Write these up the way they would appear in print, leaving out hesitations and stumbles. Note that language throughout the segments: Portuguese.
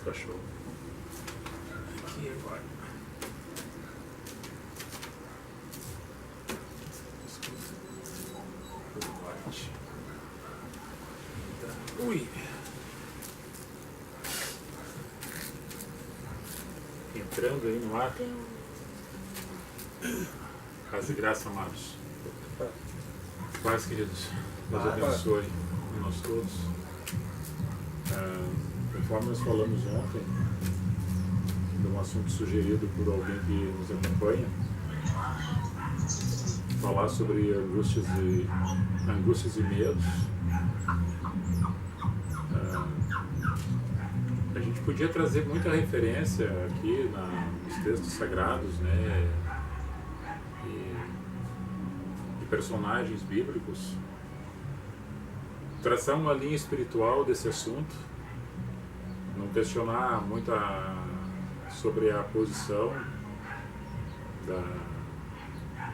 cachorros. Aqui agora. Ui! Entrando aí no ar. Paz e graça, amados. Paz, queridos. Deus abençoe a nós todos. Conforme nós falamos ontem, de um assunto sugerido por alguém que nos acompanha, falar sobre angústias e medos. A gente podia trazer muita referência aqui nos textos sagrados, né, de personagens bíblicos, traçar uma linha espiritual desse assunto, não questionar muito sobre a posição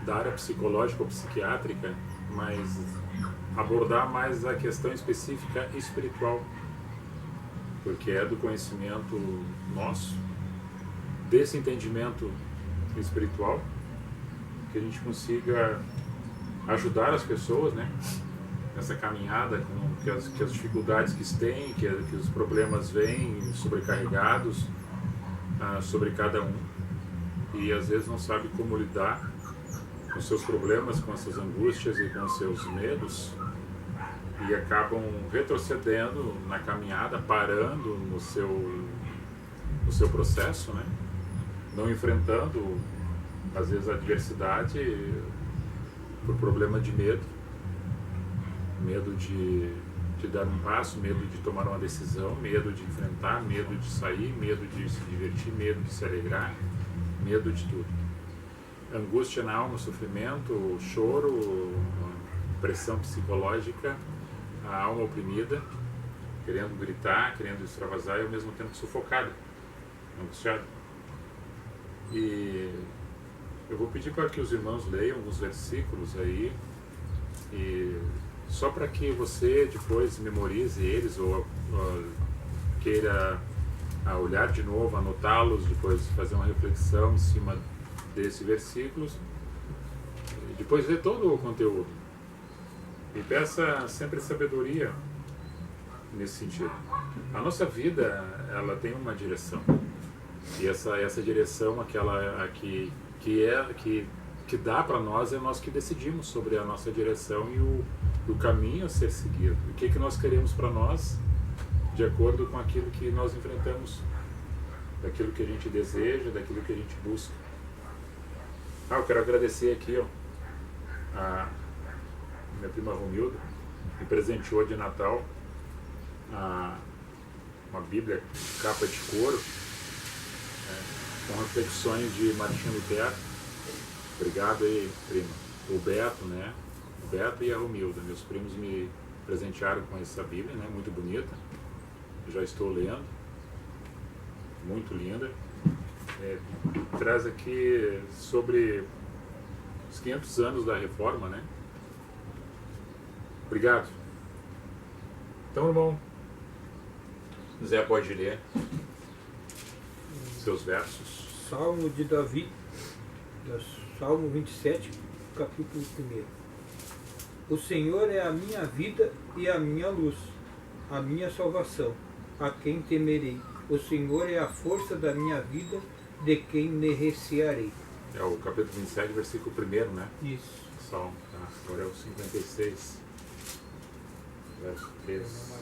da área psicológica ou psiquiátrica, mas abordar mais a questão específica espiritual, porque é do conhecimento nosso, desse entendimento espiritual, que a gente consiga ajudar as pessoas, né, nessa caminhada, que as dificuldades que têm, que os problemas vêm sobrecarregados sobre cada um, e às vezes não sabe como lidar com os seus problemas, com as suas angústias e com os seus medos, e acabam retrocedendo na caminhada, parando no seu processo, né? Não enfrentando, às vezes, a adversidade por problema de medo de dar um passo, medo de tomar uma decisão, medo de enfrentar, medo de sair, medo de se divertir, medo de se alegrar, medo de tudo. Angústia na alma, sofrimento, choro, pressão psicológica, a alma oprimida, querendo gritar, querendo extravasar e ao mesmo tempo sufocada, angustiada. E eu vou pedir para que os irmãos leiam alguns versículos aí, e só para que você depois memorize eles ou queira olhar de novo, anotá-los, depois fazer uma reflexão em cima desses versículos, e depois ver todo o conteúdo. E peça sempre sabedoria nesse sentido. A nossa vida, ela tem uma direção. E essa direção, aquela que dá para nós, é nós que decidimos sobre a nossa direção e o caminho a ser seguido. O que nós queremos para nós, de acordo com aquilo que nós enfrentamos, daquilo que a gente deseja, daquilo que a gente busca. Eu quero agradecer aqui, a minha prima Romilda me presenteou de Natal uma Bíblia, capa de couro, com reflexões de Martinho Lutero. Obrigado aí, prima. O Beto, né? O Beto e a Romilda, meus primos, me presentearam com essa Bíblia, né? Muito bonita. Já estou lendo. Muito linda. Traz aqui sobre os 500 anos da Reforma, né? Obrigado. Então, irmão, Zé pode ler seus versos. Salmo de Davi, Salmo 27, capítulo 1. O Senhor é a minha vida e a minha luz, a minha salvação. A quem temerei? O Senhor é a força da minha vida, de quem me recearei. É o capítulo 27, versículo 1, né? Isso. Salmo, tá? Agora é o 56, verso 3.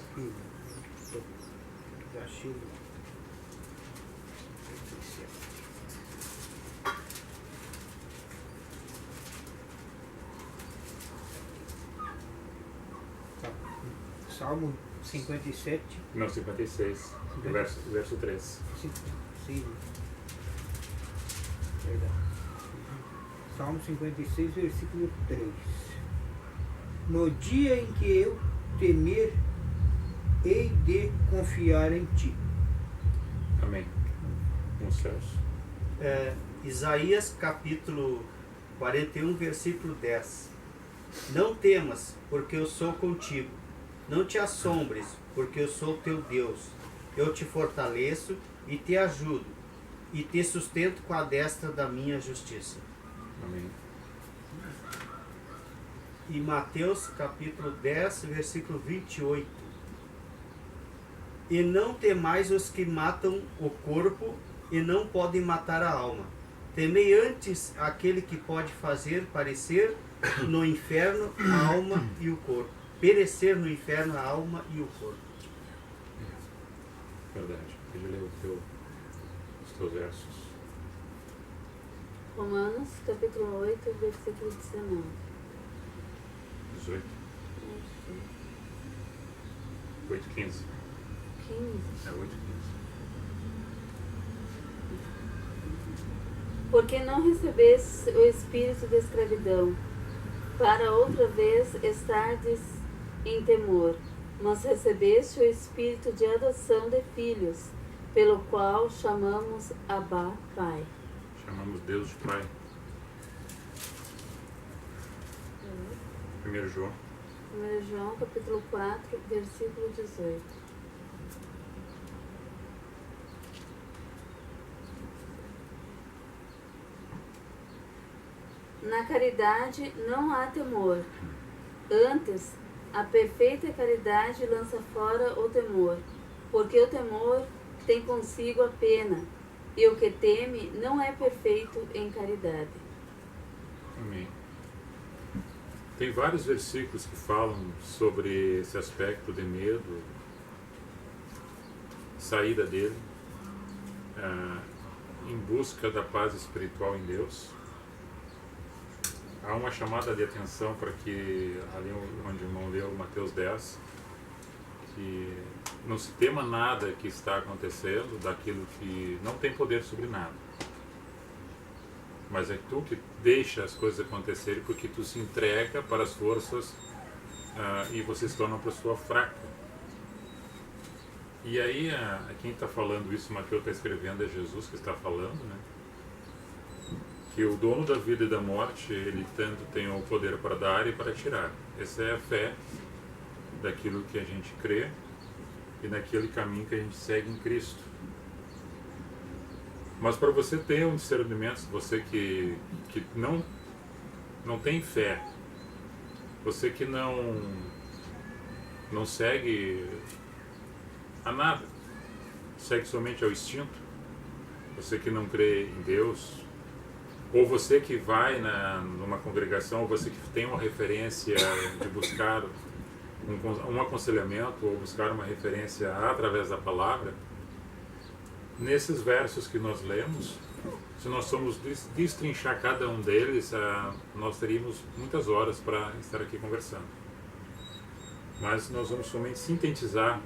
Já chego. Salmo 57. Não, 56, verso 3. Sim. Verdade. Salmo 56, versículo 3. No dia em que eu temer, hei de confiar em ti. Amém. Nos céus. Isaías capítulo 41, versículo 10. Não temas, porque eu sou contigo. Não te assombres, porque eu sou teu Deus. eu te fortaleço e te ajudo, e te sustento com a destra da minha justiça. Amém. E Mateus capítulo 10, versículo 28. E não temais os que matam o corpo e não podem matar a alma. Temei antes aquele que pode fazer parecer no inferno a alma e o corpo. Perecer no inferno a alma e o corpo. Verdade. Pode ler os teus versos. Romanos, capítulo 8, versículo 19. 18. 8, 15. 15. É 8, 15. Porque não recebestes o espírito de escravidão, para outra vez estardes em temor, mas recebeste o espírito de adoção de filhos, pelo qual chamamos Abba, Pai. Chamamos Deus de Pai. 1 João. 1 João, capítulo 4, versículo 18. Na caridade não há temor. Antes, a perfeita caridade lança fora o temor, porque o temor tem consigo a pena, e o que teme não é perfeito em caridade. Amém. Tem vários versículos que falam sobre esse aspecto de medo, saída dele, em busca da paz espiritual em Deus. Há uma chamada de atenção para que, ali onde o irmão leu Mateus 10, que não se tema nada que está acontecendo, daquilo que não tem poder sobre nada. Mas é tu que deixa as coisas acontecerem porque tu se entrega para as forças e você se torna uma pessoa fraca. E aí, quem está falando isso, Mateus está escrevendo, é Jesus que está falando, né? Que o dono da vida e da morte, ele tanto tem o poder para dar e para tirar. Essa é a fé daquilo que a gente crê e naquele caminho que a gente segue em Cristo. Mas para você ter um discernimento, você que não tem fé, você que não segue a nada, segue somente ao instinto, você que não crê em Deus, ou você que vai numa congregação, ou você que tem uma referência de buscar um aconselhamento, ou buscar uma referência através da palavra, nesses versos que nós lemos, se nós formos destrinchar cada um deles, nós teríamos muitas horas para estar aqui conversando. Mas nós vamos somente sintetizar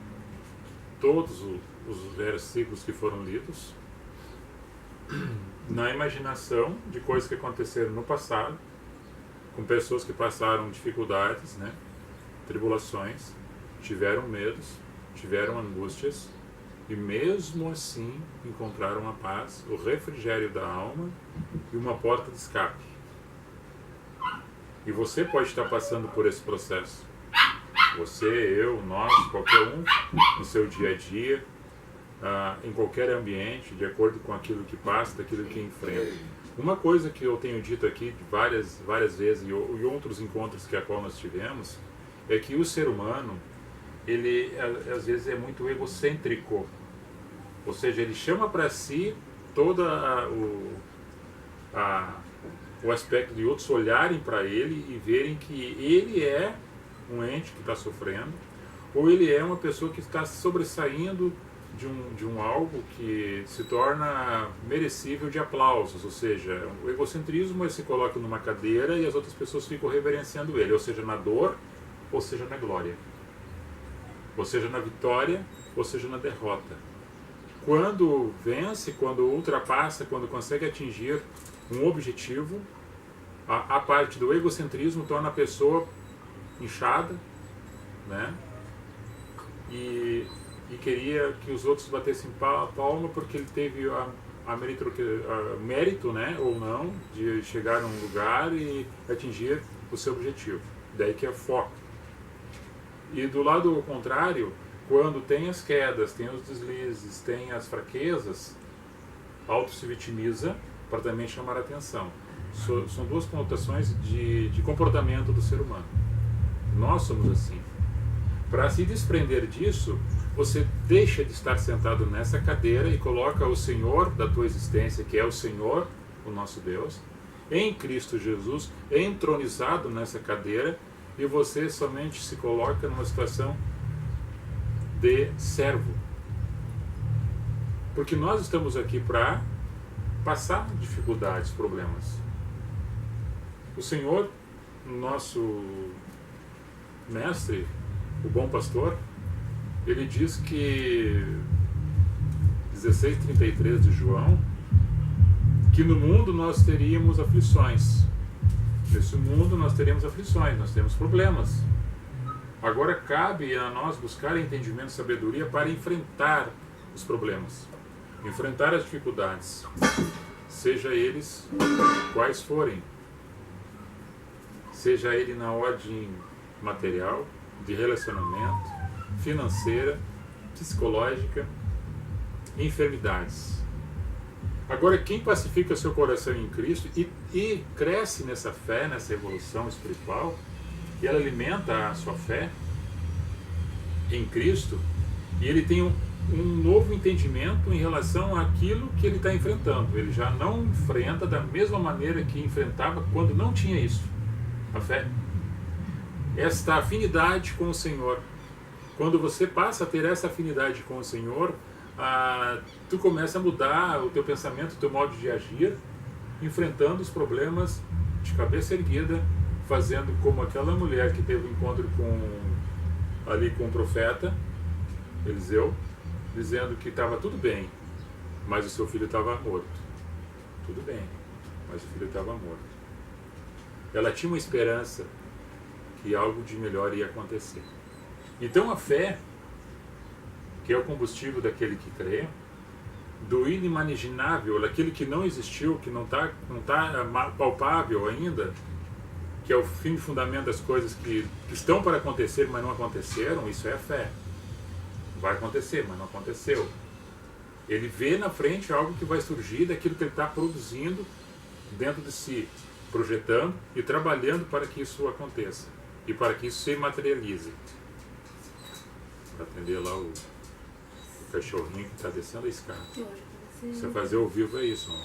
todos os versículos que foram lidos na imaginação de coisas que aconteceram no passado, com pessoas que passaram dificuldades, né, tribulações, tiveram medos, tiveram angústias, e mesmo assim encontraram a paz, o refrigério da alma e uma porta de escape. E você pode estar passando por esse processo. Você, eu, nós, qualquer um, no seu dia a dia, em qualquer ambiente, de acordo com aquilo que passa, daquilo que enfrenta. Uma coisa que eu tenho dito aqui várias vezes e outros encontros que a qual nós tivemos, é que o ser humano, ele às vezes é muito egocêntrico, ou seja, ele chama para si todo o aspecto de outros olharem para ele e verem que ele é um ente que está sofrendo, ou ele é uma pessoa que está sobressaindo de um algo que se torna merecível de aplausos, ou seja, o egocentrismo se coloca numa cadeira e as outras pessoas ficam reverenciando ele, ou seja, na dor, ou seja, na glória, ou seja, na vitória, ou seja, na derrota. Quando vence, quando ultrapassa, quando consegue atingir um objetivo, a parte do egocentrismo torna a pessoa inchada, né? E queria que os outros batessem palma porque ele teve mérito, né, ou não, de chegar a um lugar e atingir o seu objetivo. Daí que é foco. E do lado contrário, quando tem as quedas, tem os deslizes, tem as fraquezas, auto se vitimiza para também chamar a atenção. São duas conotações de comportamento do ser humano. Nós somos assim. Para se desprender disso, você deixa de estar sentado nessa cadeira e coloca o Senhor da tua existência, que é o Senhor, o nosso Deus, em Cristo Jesus, entronizado nessa cadeira, e você somente se coloca numa situação de servo. Porque nós estamos aqui para passar dificuldades, problemas. O Senhor, nosso mestre, o bom pastor, ele diz que 16:33 de João, que no mundo nós teríamos aflições. Nesse mundo nós teríamos aflições, nós temos problemas. Agora cabe a nós buscar entendimento e sabedoria para enfrentar os problemas, enfrentar as dificuldades, seja eles quais forem, seja ele na ordem material, de relacionamento, financeira, psicológica, enfermidades. Agora, quem pacifica seu coração em Cristo e cresce nessa fé, nessa evolução espiritual, e ela alimenta a sua fé em Cristo, e ele tem um novo entendimento em relação àquilo que ele está enfrentando. Ele já não enfrenta da mesma maneira que enfrentava quando não tinha isso, a fé. Esta afinidade com o Senhor. Quando você passa a ter essa afinidade com o Senhor, tu começa a mudar o teu pensamento, o teu modo de agir, enfrentando os problemas de cabeça erguida, fazendo como aquela mulher que teve um encontro com o profeta Eliseu, dizendo que estava tudo bem, mas o seu filho estava morto. Tudo bem, mas o filho estava morto. Ela tinha uma esperança que algo de melhor ia acontecer. Então a fé, que é o combustível daquele que crê, do inimaginável, daquele que não existiu, que não tá palpável ainda, que é o fim e fundamento das coisas que estão para acontecer, mas não aconteceram, isso é a fé. Vai acontecer, mas não aconteceu. Ele vê na frente algo que vai surgir daquilo que ele está produzindo dentro de si, projetando e trabalhando para que isso aconteça e para que isso se materialize. Para atender lá o cachorrinho que está descendo a escada. Você fazer ao vivo é isso. Ó.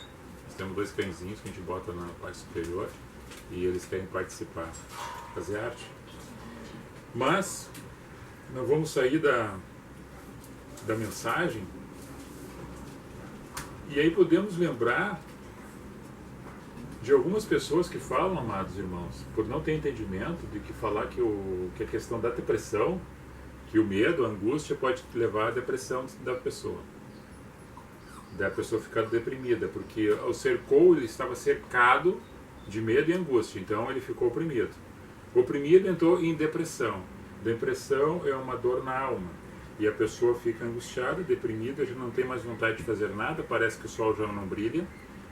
Nós temos 2 cãezinhos que a gente bota na parte superior e eles querem participar, fazer arte. Mas não vamos sair da mensagem, e aí podemos lembrar de algumas pessoas que falam, amados irmãos, por não ter entendimento de que falar que a questão da depressão, que o medo, a angústia pode levar à depressão da pessoa ficar deprimida, porque ao cercou, ele estava cercado de medo e angústia, então ele ficou oprimido. Oprimido entrou em depressão. Depressão é uma dor na alma. E a pessoa fica angustiada, deprimida, já não tem mais vontade de fazer nada, parece que o sol já não brilha,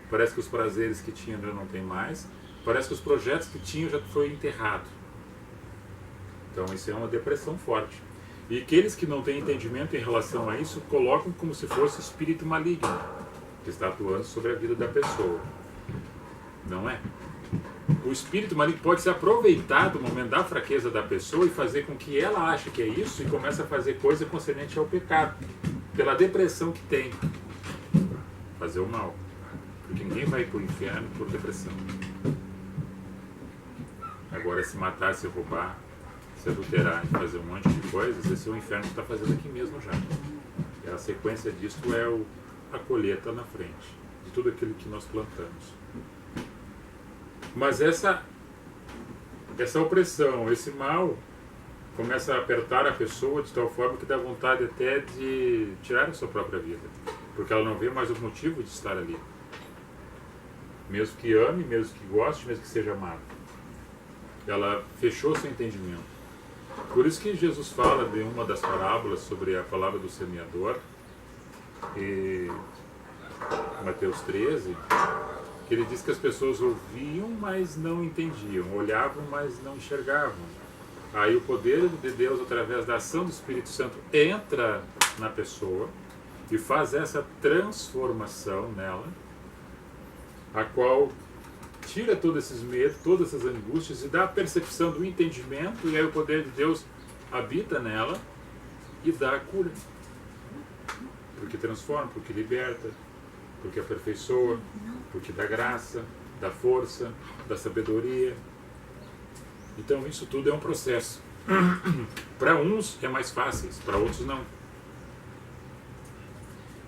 parece que os prazeres que tinha já não tem mais, parece que os projetos que tinha já foi enterrado. Então isso é uma depressão forte. E aqueles que não têm entendimento em relação a isso, colocam como se fosse espírito maligno, que está atuando sobre a vida da pessoa. Não é? O espírito maligno pode se aproveitar do momento da fraqueza da pessoa e fazer com que ela ache que é isso e comece a fazer coisa concernente ao pecado, pela depressão que tem. Fazer o mal. Porque ninguém vai para o inferno por depressão. Agora, se matar, se roubar, se adulterar e fazer um monte de coisas, esse é o inferno que está fazendo aqui mesmo já. E a sequência disso é a colheita na frente, de tudo aquilo que nós plantamos. Mas essa opressão, esse mal, começa a apertar a pessoa de tal forma que dá vontade até de tirar a sua própria vida, porque ela não vê mais o motivo de estar ali. Mesmo que ame, mesmo que goste, mesmo que seja amado. Ela fechou seu entendimento. Por isso que Jesus fala de uma das parábolas sobre a palavra do semeador, e Mateus 13, que ele diz que as pessoas ouviam, mas não entendiam, olhavam, mas não enxergavam. Aí o poder de Deus, através da ação do Espírito Santo, entra na pessoa e faz essa transformação nela, a qual tira todos esses medos, todas essas angústias e dá a percepção do entendimento, e aí o poder de Deus habita nela e dá a cura. Porque transforma, porque liberta, porque aperfeiçoa, porque dá graça, dá força, dá sabedoria. Então isso tudo é um processo. Para uns é mais fácil, para outros não.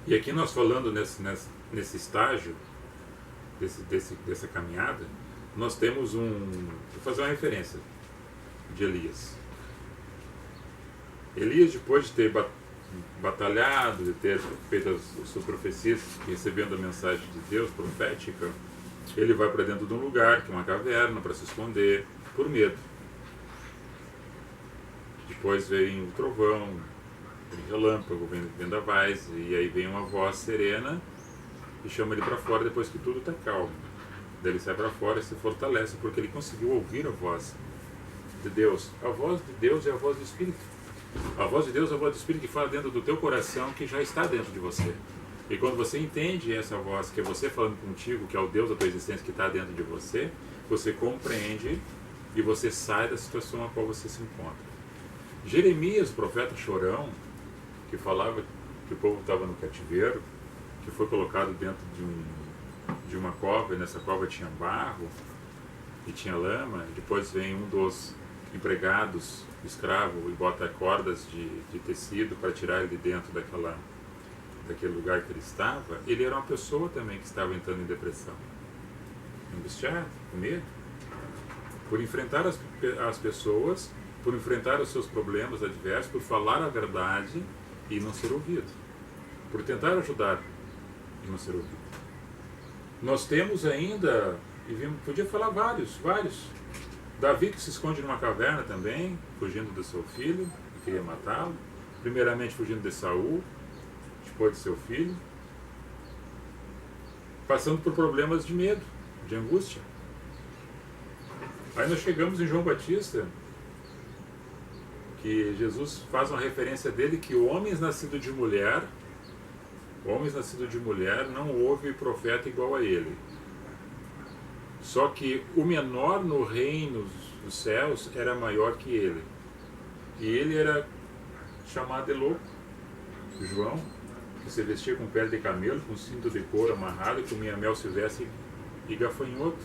E aqui nós falando nesse estágio, dessa caminhada, nós temos vou fazer uma referência de Elias. Elias, depois de ter batalhado, de ter feito as suas profecias, recebendo a mensagem de Deus profética, ele vai para dentro de um lugar, que é uma caverna, para se esconder, por medo. Depois vem o trovão, vem relâmpago, vem vendavais, e aí vem uma voz serena e chama ele para fora depois que tudo está calmo. Daí ele sai para fora e se fortalece, porque ele conseguiu ouvir a voz de Deus. A voz de Deus é a voz do Espírito. A voz de Deus é a voz do Espírito que fala dentro do teu coração, que já está dentro de você. E quando você entende essa voz, que é você falando contigo, que é o Deus da tua existência que está dentro de você, você compreende e você sai da situação na qual você se encontra. Jeremias, o profeta chorão, que falava que o povo estava no cativeiro, que foi colocado dentro de uma cova, e nessa cova tinha barro e tinha lama, e depois vem um dos empregados, escravo, e bota cordas de tecido para tirar ele de dentro daquele lugar que ele estava. Ele era uma pessoa também que estava entrando em depressão, angustiado, com medo, por enfrentar as pessoas, por enfrentar os seus problemas adversos, por falar a verdade e não ser ouvido, por tentar ajudar e não ser ouvido. Nós temos ainda, e podia falar vários, Davi, que se esconde numa caverna também, fugindo do seu filho, que queria matá-lo, primeiramente fugindo de Saul, depois de seu filho, passando por problemas de medo, de angústia. Aí nós chegamos em João Batista, que Jesus faz uma referência dele, que homens nascidos de mulher não houve profeta igual a ele. Só que o menor no reino dos céus era maior que ele. E ele era chamado de louco. João, que se vestia com pele de camelo, com cinto de couro amarrado, e comia mel silvestre e gafanhoto.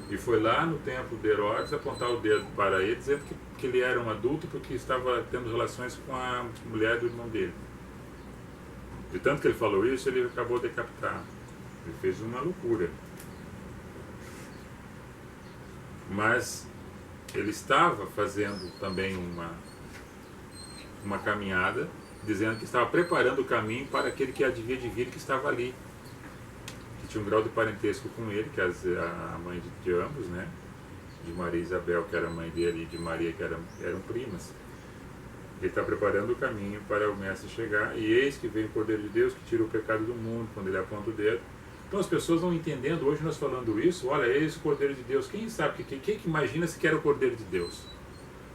E foi lá no templo de Herodes apontar o dedo para ele, dizendo que ele era um adulto porque estava tendo relações com a mulher do irmão dele. De tanto que ele falou isso, ele acabou decapitado. Ele fez uma loucura. Mas ele estava fazendo também uma caminhada, dizendo que estava preparando o caminho para aquele que havia de vir, que estava ali, que tinha um grau de parentesco com ele, que é a mãe de ambos, né? De Maria e Isabel, que era a mãe dele, e de Maria, que eram primas. Ele está preparando o caminho para o Mestre chegar, e eis que vem o Cordeiro de Deus, que tira o pecado do mundo, quando ele aponta o dedo. Então as pessoas não entendendo, hoje nós falando isso, olha, eis o Cordeiro de Deus. Quem sabe, quem que imagina se que era o Cordeiro de Deus?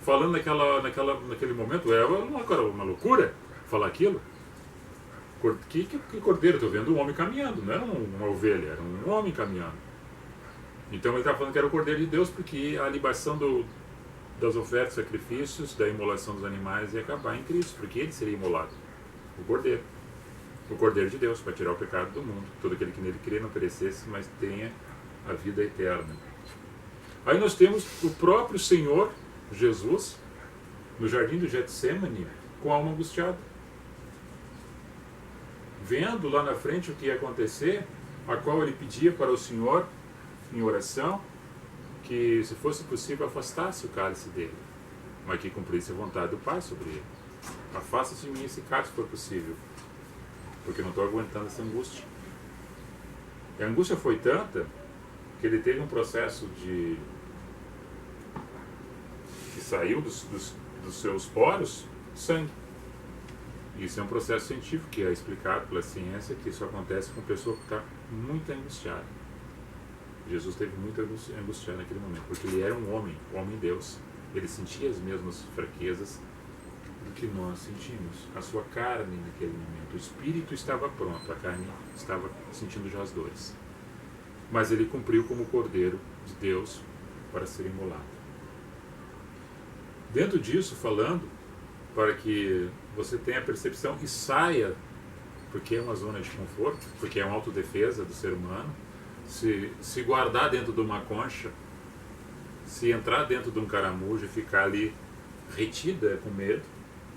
Falando naquele momento, uma loucura falar aquilo. Que cordeiro? Estou vendo um homem caminhando, não era uma ovelha, era um homem caminhando. Então ele está falando que era o Cordeiro de Deus, porque a libação das ofertas, sacrifícios, da imolação dos animais ia acabar em Cristo, porque ele seria imolado, o Cordeiro de Deus, para tirar o pecado do mundo. Todo aquele que nele crê não perecesse, mas tenha a vida eterna. Aí nós temos o próprio Senhor Jesus no jardim do Getsemane, com a alma angustiada, vendo lá na frente o que ia acontecer, a qual ele pedia para o Senhor, em oração, que, se fosse possível, afastasse o cálice dele, mas que cumprisse a vontade do Pai sobre ele. Afasta-se de mim esse cálice, se for possível, porque eu não estou aguentando essa angústia. E a angústia foi tanta que ele teve um processo que saiu dos seus poros sangue. Isso é um processo científico que é explicado pela ciência, que isso acontece com uma pessoa que está muito angustiada. Jesus teve muito angustiado naquele momento, porque ele era um homem Deus. Ele sentia as mesmas fraquezas do que nós sentimos. A sua carne naquele momento. O espírito estava pronto, a carne estava sentindo já as dores. Mas ele cumpriu como cordeiro de Deus para ser imolado. Dentro disso, falando, para que você tenha a percepção e saia, porque é uma zona de conforto, porque é uma autodefesa do ser humano, se guardar dentro de uma concha, se entrar dentro de um caramujo e ficar ali retida, com medo,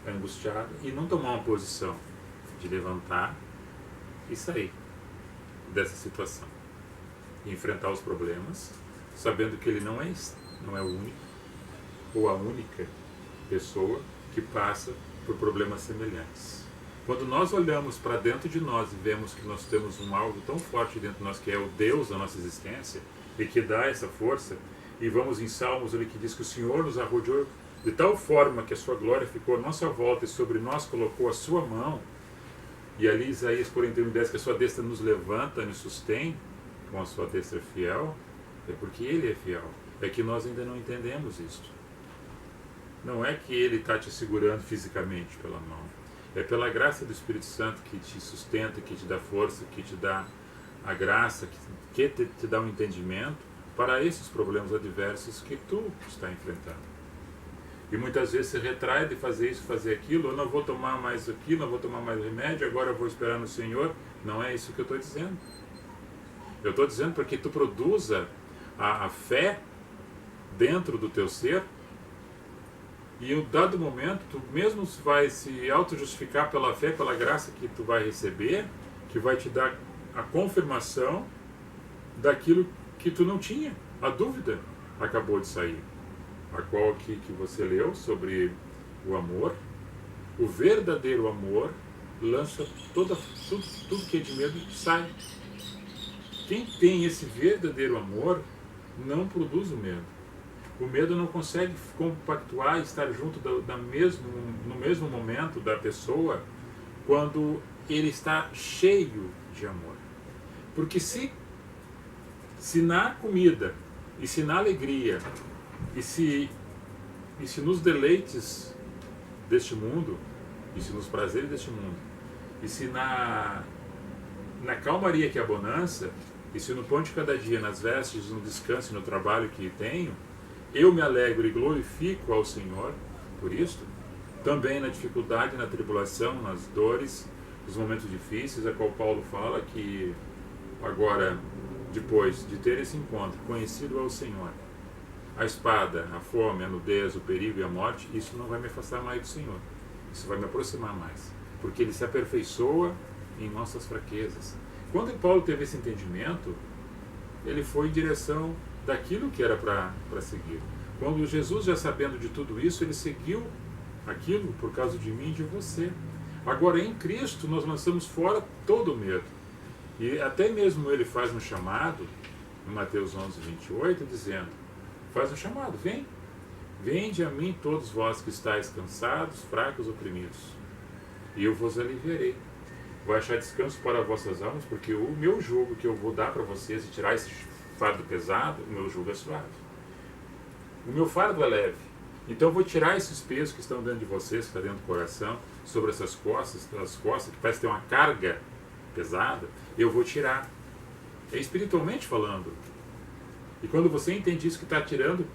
angustiada, e não tomar uma posição de levantar e sair dessa situação. E enfrentar os problemas, sabendo que ele não é o único, ou a única pessoa que passa por problemas semelhantes. Quando nós olhamos para dentro de nós e vemos que nós temos algo tão forte dentro de nós, que é o Deus da nossa existência, e que dá essa força, e vamos em Salmos ali que diz que o Senhor nos arrodeou de tal forma que a sua glória ficou à nossa volta e sobre nós colocou a sua mão, e ali Isaías 41:10, que a sua destra nos levanta, nos sustém com a sua destra fiel, é porque ele é fiel. É que nós ainda não entendemos isto. Não é que ele está te segurando fisicamente pela mão. É pela graça do Espírito Santo que te sustenta, que te dá força, que te dá a graça, que te dá um entendimento para esses problemas adversos que tu está enfrentando. E muitas vezes se retrai de fazer isso, fazer aquilo, eu não vou tomar mais aquilo, não vou tomar mais remédio, agora eu vou esperar no Senhor. Não é isso que eu estou dizendo. Eu estou dizendo para que tu produza a fé dentro do teu ser, e em um dado momento tu mesmo vai se auto-justificar pela fé, pela graça que tu vai receber, que vai te dar a confirmação daquilo que tu não tinha. A dúvida acabou de sair, a qual que você leu sobre o amor. O verdadeiro amor lança tudo que é de medo sai. Quem tem esse verdadeiro amor não produz o medo. O medo não consegue compactuar e estar junto no mesmo momento da pessoa quando ele está cheio de amor. Porque se na comida, e se na alegria, e se nos deleites deste mundo, e se nos prazeres deste mundo, e se na calmaria que é a bonança, e se no pão de cada dia, nas vestes, no descanso e no trabalho que tenho, eu me alegro e glorifico ao Senhor por isto, também na dificuldade, na tribulação, nas dores, nos momentos difíceis, a qual Paulo fala que agora, depois de ter esse encontro, conhecido ao Senhor, a espada, a fome, a nudez, o perigo e a morte, isso não vai me afastar mais do Senhor. Isso vai me aproximar mais, porque Ele se aperfeiçoa em nossas fraquezas. Quando Paulo teve esse entendimento, ele foi em direção daquilo que era para seguir. Quando Jesus, já sabendo de tudo isso, ele seguiu aquilo por causa de mim e de você. Agora, em Cristo, nós lançamos fora todo o medo. E até mesmo ele faz um chamado, em Mateus 11:28, dizendo, faz um chamado, vinde a mim todos vós que estáis cansados, fracos, oprimidos, e eu vos aliviarei. Vou achar descanso para vossas almas, porque o meu jugo que eu vou dar para vocês e tirar esse fardo pesado, o meu jugo é suave. O meu fardo é leve. Então eu vou tirar esses pesos que estão dentro de vocês, que está dentro do coração, sobre essas costas, que parece ter uma carga pesada, eu vou tirar. É espiritualmente falando. E quando você entende isso, que está tirando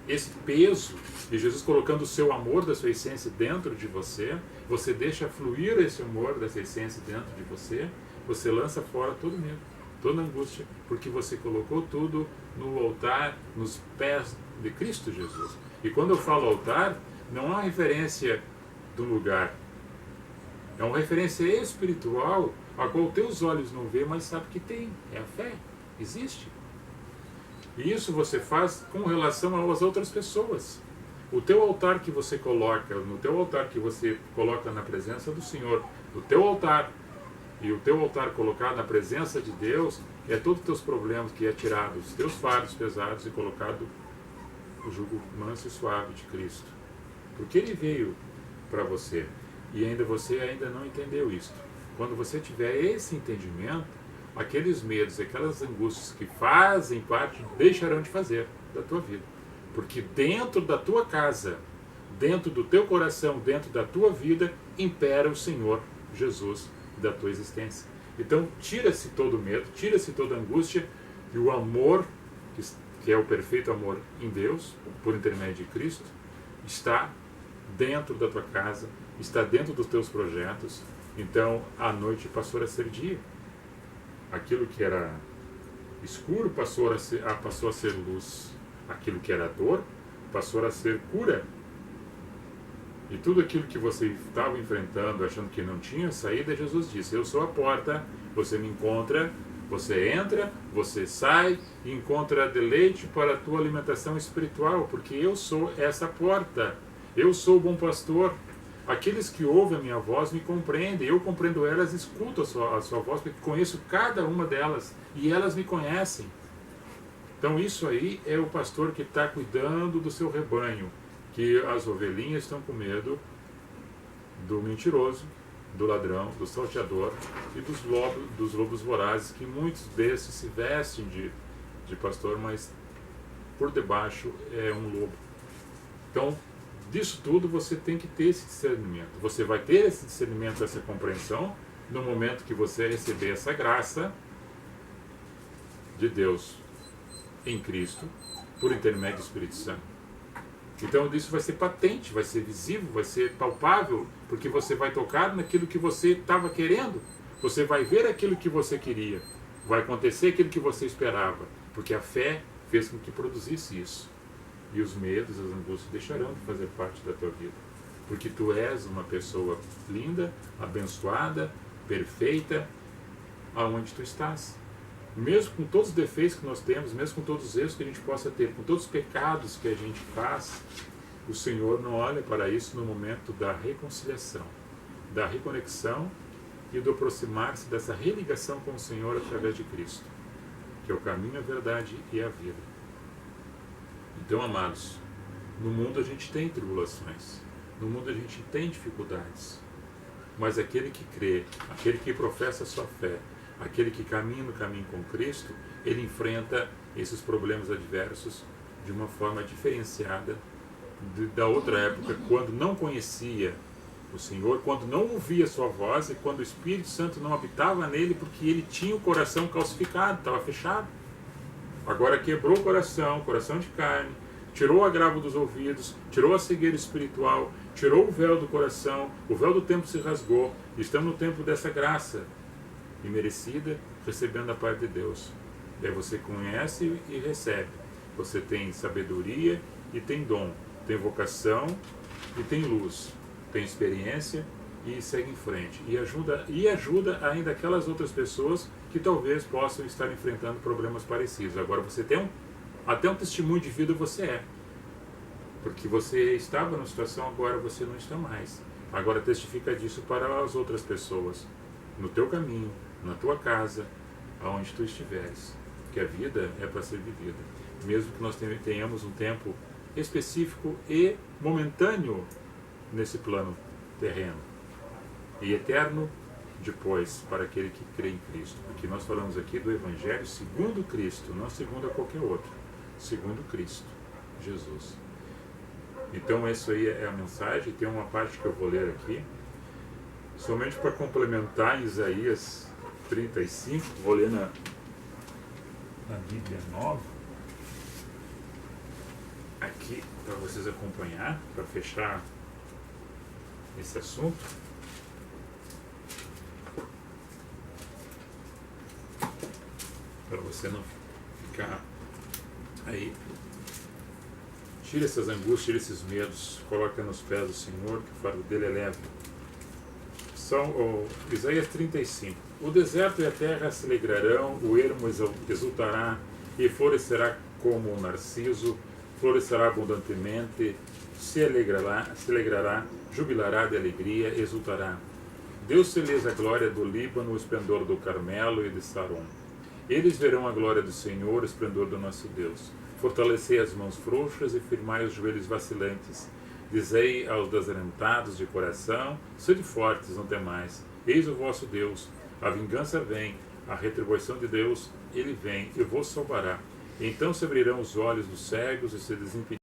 esse peso, e Jesus colocando o seu amor da sua essência dentro de você, você deixa fluir esse amor dessa essência dentro de você, você lança fora todo medo, toda angústia, porque você colocou tudo no altar, nos pés de Cristo Jesus. E quando eu falo altar, não é uma referência do lugar, é uma referência espiritual, a qual teus olhos não vê, mas sabe que tem, é a fé, existe. E isso você faz com relação às outras pessoas. O teu altar que você coloca, no teu altar que você coloca na presença do Senhor, o teu altar, e o teu altar colocado na presença de Deus, é todos os teus problemas que é tirado, os teus fardos pesados e colocado o jugo manso e suave de Cristo. Porque Ele veio para você, e você ainda não entendeu isto. Quando você tiver esse entendimento, aqueles medos, aquelas angústias que fazem parte, deixarão de fazer da tua vida. Porque dentro da tua casa, dentro do teu coração, dentro da tua vida, impera o Senhor Jesus da tua existência. Então, tira-se todo medo, tira-se toda angústia, e o amor, que é o perfeito amor em Deus, por intermédio de Cristo, está dentro da tua casa, está dentro dos teus projetos. Então, a noite passou a ser dia. Aquilo que era escuro passou a ser luz. Aquilo que era dor passou a ser cura. E tudo aquilo que você estava enfrentando, achando que não tinha saída, Jesus disse: eu sou a porta, você me encontra, você entra, você sai e encontra deleite para a tua alimentação espiritual, porque eu sou essa porta, eu sou o bom pastor. Aqueles que ouvem a minha voz me compreendem, eu compreendo elas, escuto a sua voz, porque conheço cada uma delas e elas me conhecem. Então isso aí é o pastor que está cuidando do seu rebanho, que as ovelhinhas estão com medo do mentiroso, do ladrão, do salteador e dos lobos vorazes, que muitos desses se vestem de pastor, mas por debaixo é um lobo. Então, disso tudo você tem que ter esse discernimento. Você vai ter esse discernimento, essa compreensão, no momento que você receber essa graça de Deus em Cristo, por intermédio do Espírito Santo. Então isso vai ser patente, vai ser visível, vai ser palpável, porque você vai tocar naquilo que você estava querendo, você vai ver aquilo que você queria, vai acontecer aquilo que você esperava, porque a fé fez com que produzisse isso. E os medos, as angústias deixarão de fazer parte da tua vida, porque tu és uma pessoa linda, abençoada, perfeita, aonde tu estás. Mesmo com todos os defeitos que nós temos, mesmo com todos os erros que a gente possa ter, com todos os pecados que a gente faz, o Senhor não olha para isso no momento da reconciliação, da reconexão e do aproximar-se dessa religação com o Senhor através de Cristo, que é o caminho, a verdade e a vida. Então, amados, no mundo a gente tem tribulações, no mundo a gente tem dificuldades, mas aquele que crê, aquele que professa a sua fé, aquele que caminha no caminho com Cristo, ele enfrenta esses problemas adversos de uma forma diferenciada da outra época, quando não conhecia o Senhor, quando não ouvia a sua voz e quando o Espírito Santo não habitava nele, porque ele tinha o coração calcificado, estava fechado. Agora quebrou o coração de carne, tirou o agravo dos ouvidos, tirou a cegueira espiritual, tirou o véu do coração, o véu do tempo se rasgou, e estamos no tempo dessa graça imerecida, recebendo a parte de Deus. E aí você conhece e recebe. Você tem sabedoria e tem dom, tem vocação e tem luz, tem experiência e segue em frente. E ajuda ainda aquelas outras pessoas que talvez possam estar enfrentando problemas parecidos. Agora você tem até um testemunho de vida você é. Porque você estava numa situação, agora você não está mais. Agora testifica disso para as outras pessoas, no teu caminho, na tua casa, aonde tu estiveres, que a vida é para ser vivida, mesmo que nós tenhamos um tempo específico e momentâneo nesse plano terreno, e eterno depois para aquele que crê em Cristo, porque nós falamos aqui do Evangelho segundo Cristo, não segundo a qualquer outro, segundo Cristo, Jesus. Então essa aí é a mensagem. Tem uma parte que eu vou ler aqui, somente para complementar Isaías 35, vou ler na Bíblia Nova, aqui para vocês acompanhar, para fechar esse assunto. Para você não ficar aí. Tira essas angústias, tira esses medos, coloca nos pés do Senhor, que o fardo dele é leve. Isaías 35. O deserto e a terra se alegrarão, o ermo exultará e florescerá como o narciso, florescerá abundantemente, se alegrará, jubilará de alegria, exultará. Deus-se-lhes a glória do Líbano, o esplendor do Carmelo e de Saron. Eles verão a glória do Senhor, o esplendor do nosso Deus. Fortalecei as mãos frouxas e firmai os joelhos vacilantes. Dizei aos desalentados de coração, sede fortes, não temais. Eis o vosso Deus. A vingança vem, a retribuição de Deus, ele vem e vos salvará. Então se abrirão os olhos dos cegos e se desimpedirão